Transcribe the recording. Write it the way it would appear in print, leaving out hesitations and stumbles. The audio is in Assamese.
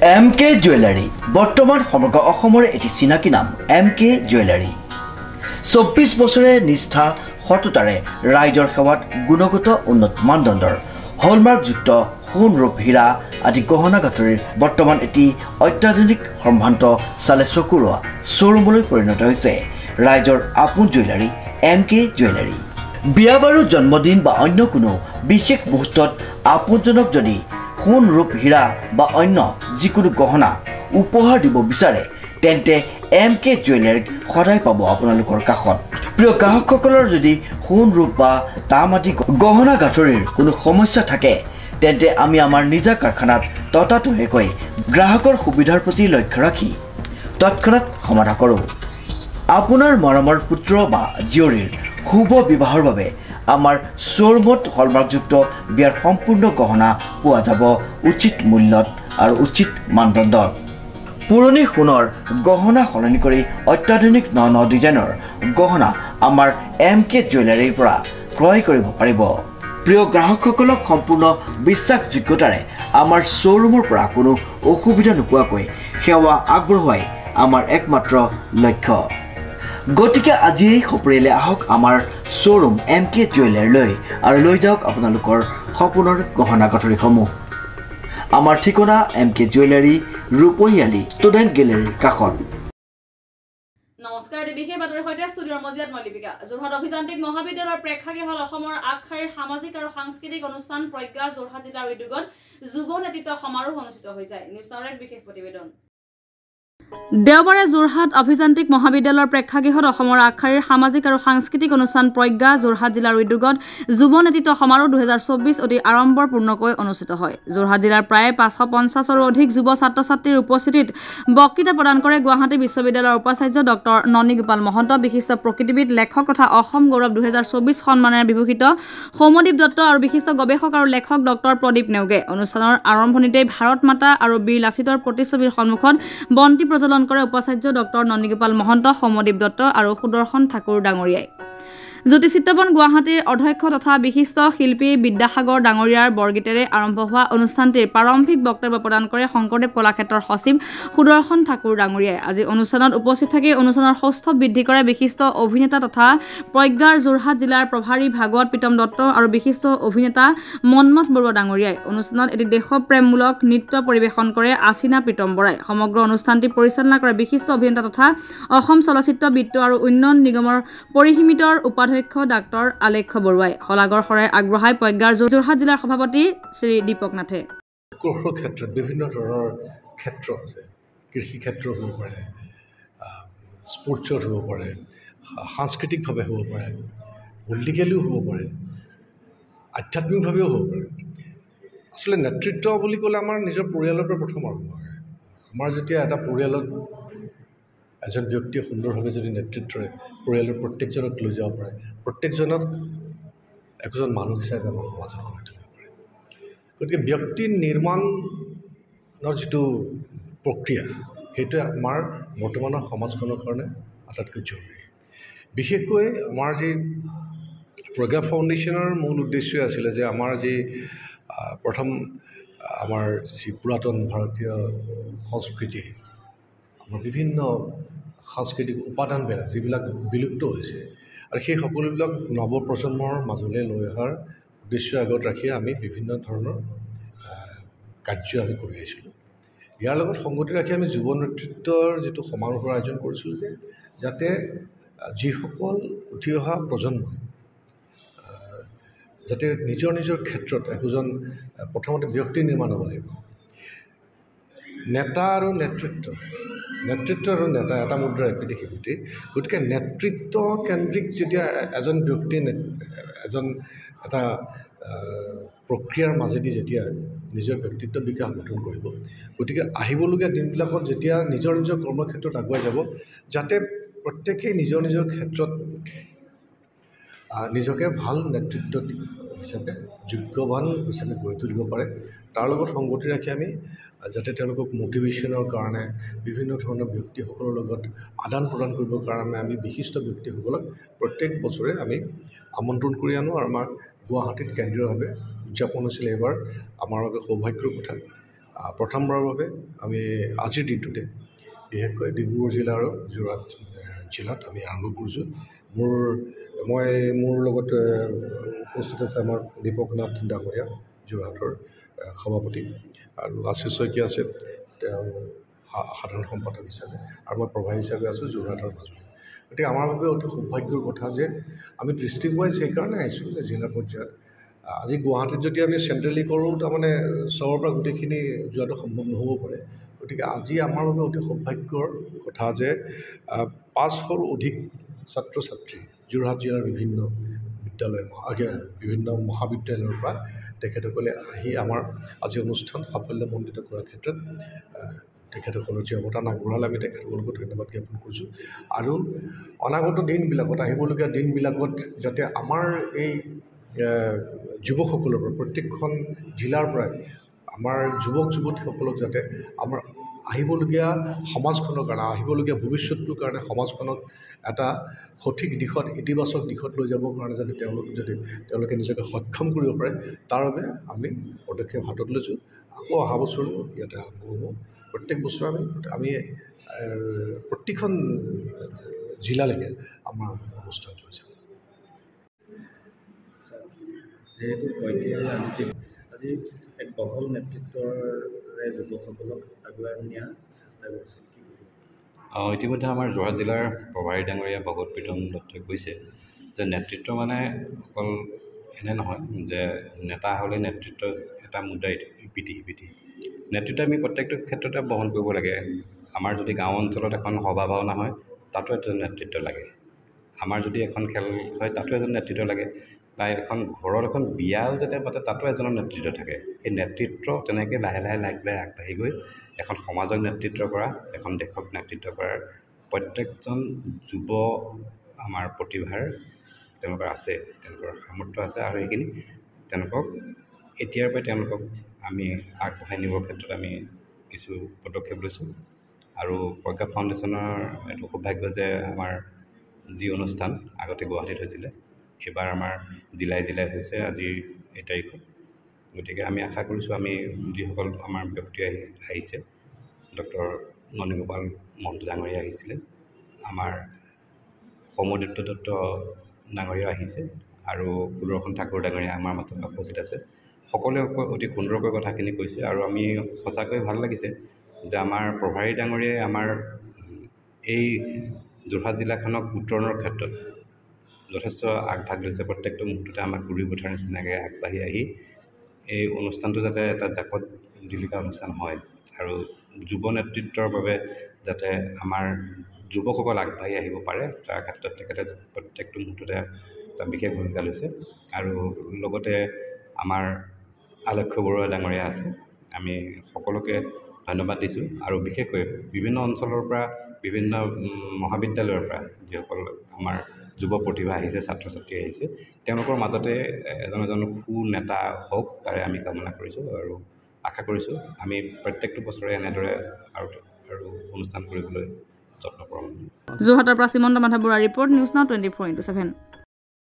MK জুৱেলাৰী বৰ্তমান সমগ্ৰ অসমৰ এটি চিনাকি নাম MK জুৱেলাৰী 24 বছৰে নিষ্ঠা সততাৰে ৰাইজৰ সেৱাত গুণগত উন্নত মানদণ্ডৰ হলমাৰ্কযুক্ত সোণ ৰূপ হীৰা আদি গহনা গাঁথৰিৰ বৰ্তমান এটি অত্যাধুনিক সম্ভ্ৰান্ত চালে চকুৰোৱা শ্বৰুমলৈ পৰিণত হৈছে ৰাইজৰ আপোন জুৱেলাৰী MK জুৱেলাৰী। বিয়া বাৰু জন্মদিন বা অন্য কোনো বিশেষ মুহূৰ্তত আপোনজনক যদি সোণ ৰূপ হীৰা বা অন্য যিকোনো গহনা উপহাৰ দিব বিচাৰে তেন্তে MK জুৱেলাৰীক সদায় পাব আপোনালোকৰ কাষত। প্ৰিয় গ্ৰাহকসকলৰ যদি সোণ ৰূপ বা তাম আদি গহনা গাঁথৰিৰ কোনো সমস্যা থাকে তেন্তে আমি আমাৰ নিজা কাৰখানাত ততাতৈয়াকৈ গ্ৰাহকৰ সুবিধাৰ প্ৰতি লক্ষ্য ৰাখি তৎক্ষণাত সমাধা কৰোঁ। আপোনাৰ মৰমৰ পুত্ৰ বা জীয়ৰীৰ শুভ বিবাহৰ বাবে আমাৰ শ্বৰুমত হলমাৰ্কযুক্ত বিয়াৰ সম্পূৰ্ণ গহনা পোৱা যাব উচিত মূল্যত আৰু উচিত মানদণ্ডত। পুৰণি সোণৰ গহনা সলনি কৰি অত্যাধুনিক ন ডিজাইনৰ গহনা আমাৰ MK জুৱেলাৰীৰ পৰা ক্ৰয় কৰিব পাৰিব। প্ৰিয় গ্ৰাহকসকলক সম্পূৰ্ণ বিশ্বাসযোগ্যতাৰে আমাৰ শ্বৰুমৰ পৰা কোনো অসুবিধা নোপোৱাকৈ সেৱা আগবঢ়োৱাই আমাৰ একমাত্ৰ লক্ষ্য। গতিকে আজিয়েই সপৰিয়ালে আহক আমাৰ শ্বৰুম MK জুৱেলাৰীলৈ আৰু লৈ যাওক আপোনালোকৰ সপোনৰ গহনা গাঁথৰিসমূহ। আমাৰ ঠিকনা MK জুৱেলাৰী ৰূপহিয়ালী ষ্টুডেণ্ট গেলেৰীৰ কাষত। নমস্কাৰ, বিশেষ বাতৰিৰ সৈতে ষ্টুডিঅ'ৰ মজিয়াত মই লিপিকা। যোৰহাট অভিযান্ত্ৰিক মহাবিদ্যালয়ৰ প্ৰেক্ষাগৃহ হল অসমৰ আগশাৰীৰ সামাজিক আৰু সাংস্কৃতিক অনুষ্ঠান প্ৰজ্ঞা যোৰহাট জিলাৰ উদ্যোগত যুৱ নেতৃত্ব সমাৰোহ অনুষ্ঠিত হৈ যায়। নিউজ আৱাৰ এক বিশেষ প্ৰতিবেদন। দেওবাৰে যোৰহাট অভিযান্ত্ৰিক মহাবিদ্যালয়ৰ প্ৰেক্ষাগৃহত অসমৰ আগশাৰীৰ সামাজিক আৰু সাংস্কৃতিক অনুষ্ঠান প্ৰজ্ঞা যোৰহাট জিলাৰ উদ্যোগত যুৱ নেতৃত্ব সমাৰোহ 2024 অতি আড়ম্বৰপূৰ্ণকৈ অনুষ্ঠিত হয়। যোৰহাট জিলাৰ প্ৰায় 550ৰো অধিক যুৱ ছাত্ৰ ছাত্ৰীৰ উপস্থিতিত বক্তৃতা প্ৰদান কৰে গুৱাহাটী বিশ্ববিদ্যালয়ৰ উপাচাৰ্য ডক্টৰ ননীগোপাল মহন্ত, বিশিষ্ট প্ৰকৃতিবিদ, লেখক তথা অসম গৌৰৱ 2024 সন্মানেৰে বিভূষিত সৌম্যদীপ দত্ত আৰু বিশিষ্ট গৱেষক আৰু লেখক ডক্টৰ প্ৰদীপ নেওগে। অনুষ্ঠানৰ আৰম্ভণিতেই ভাৰত মাতা আৰু বীৰ লাচিতৰ প্ৰতিচ্ছবিৰ সন্মুখত বন্তি প্ৰজ্বলন কৰে উপাচাৰ্য ডক্টৰ ননীগোপাল মহন্ত, সৌম্যদীপ দত্ত আৰু সুদৰ্শন ঠাকুৰ ডাঙৰীয়াই। জ্যোতি চিত্তবন গুৱাহাটীৰ অধ্যক্ষ তথা বিশিষ্ট শিল্পী বিদ্যাসাগৰ ডাঙৰীয়াৰ বৰগীতেৰে আৰম্ভ হোৱা অনুষ্ঠানটিৰ প্ৰাৰম্ভিক বক্তব্য প্ৰদান কৰে শংকৰদেৱ কলাক্ষেত্ৰৰ সচিব সুদৰ্শন ঠাকুৰ ডাঙৰীয়াই। আজি অনুষ্ঠানত উপস্থিত থাকি অনুষ্ঠানৰ সৌষ্ঠৱ বৃদ্ধি কৰে বিশিষ্ট অভিনেতা তথা প্ৰজ্ঞাৰ যোৰহাট জিলাৰ প্ৰভাৰী ভাগৱত প্ৰীতম দত্ত আৰু বিশিষ্ট অভিনেতা মন্মথ বৰুৱা ডাঙৰীয়াই। অনুষ্ঠানত এটি দেশপ্ৰেমমূলক নৃত্য পৰিৱেশন কৰে আচিনা প্ৰীতম বৰাই। সমগ্ৰ অনুষ্ঠানটি পৰিচালনা কৰে বিশিষ্ট অভিনেতা তথা অসম চলচ্চিত্ৰ বিত্ত আৰু উন্নয়ন নিগমৰ পৰিসীমিতৰ উপাধ্যক্ষ ডাক্তৰ আলেখ্য বৰুৱাই। শলাগৰ শৰাই আগবঢ়াই প্ৰজ্ঞাৰ যোৰহাট জিলাৰ সভাপতি শ্ৰী দীপক নাথে। কৃষিৰ ক্ষেত্ৰত বিভিন্ন ধৰণৰ ক্ষেত্ৰ আছে। কৃষি ক্ষেত্ৰ হ'ব পাৰে, স্পৰ্টছত হ'ব পাৰে, সাংস্কৃতিকভাৱে হ'ব পাৰে, পলিটিকেলিও হ'ব পাৰে, আধ্যাত্মিকভাৱেও হ'ব পাৰে। আচলতে নেতৃত্ব বুলি ক'লে আমাৰ নিজৰ পৰিয়ালৰ পৰা প্ৰথম আৰম্ভ হয়। আমাৰ যেতিয়া এটা পৰিয়ালত এজন ব্যক্তিয়ে সুন্দৰভাৱে যদি নেতৃত্বৰে পৰিয়ালৰ প্ৰত্যেকজনক লৈ যাব পাৰে, প্ৰত্যেকজনক একজন মানুহ হিচাপে আমাৰ সমাজত গঢ়ি তুলিব পাৰে। গতিকে ব্যক্তি নিৰ্মাণৰ যিটো প্ৰক্ৰিয়া সেইটোৱে আমাৰ বৰ্তমানৰ সমাজখনৰ কাৰণে আটাইতকৈ জৰুৰী। বিশেষকৈ আমাৰ যি প্ৰজ্ঞা ফাউণ্ডেশ্যনৰ মূল উদ্দেশ্যই আছিলে যে আমাৰ যি প্ৰথম আমাৰ যি পুৰাতন ভাৰতীয় সংস্কৃতি, আমাৰ বিভিন্ন সাংস্কৃতিক উপাদানবিলাক যিবিলাক বিলুপ্ত হৈছে আৰু সেই সকলোবিলাক নৱপ্ৰজন্মৰ মাজলৈ লৈ অহাৰ উদ্দেশ্য আগত ৰাখি আমি বিভিন্ন ধৰণৰ কাৰ্য আমি কৰি আহিছিলোঁ। ইয়াৰ লগত সংগতি ৰাখি আমি যুৱ নেতৃত্বৰ যিটো সমাৰোহৰ আয়োজন কৰিছিলোঁ যে যাতে যিসকল উঠি অহা প্ৰজন্ম যাতে নিজৰ নিজৰ ক্ষেত্ৰত একোজন প্ৰথমতে ব্যক্তি নিৰ্মাণ হ'ব লাগিব। নেতা আৰু নেতৃত্ব আৰু নেতা এটা মুদ্ৰাৰ এপিঠি সিপিঠি। গতিকে নেতৃত্ব কেন্দ্ৰিক যেতিয়া এজন ব্যক্তি এটা প্ৰক্ৰিয়াৰ মাজেদি যেতিয়া নিজৰ ব্যক্তিত্ব বিকাশ গঠন কৰিব, গতিকে আহিবলগীয়া দিনবিলাকত যেতিয়া নিজৰ নিজৰ কৰ্মক্ষেত্ৰত আগুৱাই যাব, যাতে প্ৰত্যেকেই নিজৰ নিজৰ ক্ষেত্ৰত নিজকে ভাল নেতৃত্ব হিচাপে যোগ্যৱান হিচাপে গঢ়ি তুলিব পাৰে। তাৰ লগত সংগতি ৰাখি আমি যাতে তেওঁলোকক মটিভেশ্যনৰ কাৰণে বিভিন্ন ধৰণৰ ব্যক্তিসকলৰ লগত আদান প্ৰদান কৰিবৰ কাৰণে আমি বিশিষ্ট ব্যক্তিসকলক প্ৰত্যেক বছৰে আমি আমন্ত্ৰণ কৰি আনো আৰু আমাৰ গুৱাহাটীত কেন্দ্ৰীয়ভাৱে উদযাপন হৈছিল। এইবাৰ আমাৰ বাবে সৌভাগ্যৰ কথা প্ৰথমবাৰৰ বাবে আমি আজিৰ দিনটোতে বিশেষকৈ ডিব্ৰুগড় জিলা আৰু যোৰহাট জিলাত আমি আৰম্ভ কৰিছোঁ। মোৰ লগত উপস্থিত আছে আমাৰ দীপক নাথ ডাঙৰীয়া, যোৰহাটৰ সভাপতি, আৰু আশীষ শইকীয়া আছে, তেওঁ সাধাৰণ সম্পাদক হিচাপে, আৰু মই প্ৰভাৰী হিচাপে আছোঁ যোৰহাটৰ মাজুলী। গতিকে আমাৰ বাবে অতি সৌভাগ্যৰ কথা যে আমি ডিষ্ট্ৰিক্ট ৱাইজ সেইকাৰণে আহিছোঁ যে জিলা পৰ্যায়ত আজি গুৱাহাটীত যদি আমি চেণ্ট্ৰেলি কৰোঁ, তাৰমানে চহৰৰ পৰা গোটেইখিনি যোৱাটো সম্ভৱ নহ'ব পাৰে। গতিকে আজি আমাৰ বাবে অতি সৌভাগ্যৰ কথা যে 500ৰো অধিক ছাত্ৰ ছাত্ৰী যোৰহাট জিলাৰ বিভিন্ন বিদ্যালয় বিভিন্ন মহাবিদ্যালয়ৰ পৰা তেখেতসকলে আহি আমাৰ আজি অনুষ্ঠান সাফল্যমণ্ডিত কৰাৰ ক্ষেত্ৰত তেখেতসকলৰ যি অৱদান আগবঢ়ালে আমি তেখেতসকলকো ধন্যবাদ জ্ঞাপন কৰিছোঁ। আৰু অনাগত দিনবিলাকত, আহিবলগীয়া দিনবিলাকত যাতে আমাৰ এই যুৱকসকলৰ পৰা, প্ৰত্যেকখন জিলাৰ পৰাই আমাৰ যুৱক যুৱতীসকলক যাতে আমাৰ আহিবলগীয়া সমাজখনৰ কাৰণে, আহিবলগীয়া ভৱিষ্যতটোৰ কাৰণে সমাজখনক এটা সঠিক দিশত, ইতিবাচক দিশত লৈ যাবৰ কাৰণে যাতে তেওঁলোকে নিজকে সক্ষম কৰিব পাৰে, তাৰ বাবে আমি পদক্ষেপ হাতত লৈছোঁ। আকৌ অহা বছৰো ইয়াতে আৰম্ভ হ'ব। প্ৰত্যেক বছৰ আমি প্ৰতিখন জিলালৈকে আমাৰ অনুষ্ঠানটো হৈছে। যিহেতু ঐতিহাসিক আজি এক বহল নেতৃত্বৰে যুৱকসকলক আগুৱাই নিয়াৰ চেষ্টা কৰিছে। ইতিমধ্যে আমাৰ যোৰহাট জিলাৰ প্ৰভাৰী ডাঙৰীয়া ভগত প্ৰীতম দত্তই কৈছে যে নেতৃত্ব মানে অকল এনে নহয় যে নেতা হ'লে নেতৃত্ব এটা মুদ্ৰাৰ ইপিঠি সিপিঠি। নেতৃত্ব আমি প্ৰত্যেকটো ক্ষেত্ৰতে বহন কৰিব লাগে। আমাৰ যদি গাঁও অঞ্চলত এখন সভা ভাওনা হয়, তাতো এজন নেতৃত্ব লাগে। আমাৰ যদি এখন খেল হয়, তাতো এজন নেতৃত্ব লাগে। বা এখন ঘৰৰ এখন বিয়াও যাতে পাতে, তাতো এজনৰ নেতৃত্ব থাকে। এই নেতৃত্ব তেনেকৈ লাহে লাহে আগবাঢ়ি গৈ এখন সমাজক নেতৃত্ব কৰা, এখন দেশক নেতৃত্ব কৰাৰ প্ৰত্যেকজন যুৱ আমাৰ প্ৰতিভাৰ তেওঁলোকৰ আছে, তেওঁলোকৰ সামৰ্থ্য আছে, আৰু সেইখিনি তেওঁলোকক এতিয়াৰ পৰাই তেওঁলোকক আমি আগবঢ়াই নিবৰ ক্ষেত্ৰত আমি কিছু পদক্ষেপ লৈছোঁ। আৰু প্ৰজ্ঞা ফাউণ্ডেশ্যনৰ এইটো সৌভাগ্য যে আমাৰ যি অনুষ্ঠান আগতে গুৱাহাটীত হৈছিলে, এইবাৰ আমাৰ জিলাই জিলাই হৈছে আজিৰ এই তাৰিখত। গতিকে আমি আশা কৰিছোঁ আমি যিসকল আমাৰ ব্যক্তি আহিছে, ডক্টৰ ননীগোপাল মহন্ত ডাঙৰীয়া আহিছিলে, আমাৰ সৌম্যদীপ্ত দত্ত ডাঙৰীয়া আহিছে, আৰু সুদৰ্শন ঠাকুৰ ডাঙৰীয়া আমাৰ মাজত উপস্থিত আছে। সকলোৱে অতি সুন্দৰকৈ কথাখিনি কৈছে, আৰু আমি সঁচাকৈ ভাল লাগিছে যে আমাৰ প্ৰভাৰী ডাঙৰীয়াই আমাৰ এই যোৰহাট জিলাখনক উত্তৰণৰ ক্ষেত্ৰত যথেষ্ট আগভাগ লৈছে। প্ৰত্যেকটো মুহূৰ্ততে আমাক ঘূৰি পথাৰ নিচিনাকৈ আগবাঢ়ি আহি এই অনুষ্ঠানটো যাতে এটা জাকত জিলিকা অনুষ্ঠান হয়, আৰু যুৱ নেতৃত্বৰ বাবে যাতে আমাৰ যুৱকসকল আগবাঢ়ি আহিব পাৰে, তাৰ ক্ষেত্ৰত তেখেতে প্ৰত্যেকটো মুহূৰ্ততে এটা বিশেষ ভূমিকা লৈছে। আৰু লগতে আমাৰ আলক্ষ্য বৰুৱা ডাঙৰীয়া আছে, আমি সকলোকে ধন্যবাদ দিছোঁ। আৰু বিশেষকৈ বিভিন্ন অঞ্চলৰ পৰা, বিভিন্ন মহাবিদ্যালয়ৰ পৰা যিসকল আমাৰ যুৱ প্ৰতিভা আহিছে, ছাত্ৰ ছাত্ৰী আহিছে, তেওঁলোকৰ মাজতে এজন সুনেতা হওক, তাৰে আমি কামনা কৰিছোঁ। আৰু আশা কৰিছোঁ আমি প্ৰত্যেকটো বছৰে এনেদৰে আৰু অনুষ্ঠান কৰিবলৈ যত্ন কৰোঁ। যোৰহাটৰ পৰা শ্ৰীমন্ত মাধৱ বৰুৱাৰ ৰিপৰ্ট, নিউজ নাও 24/7।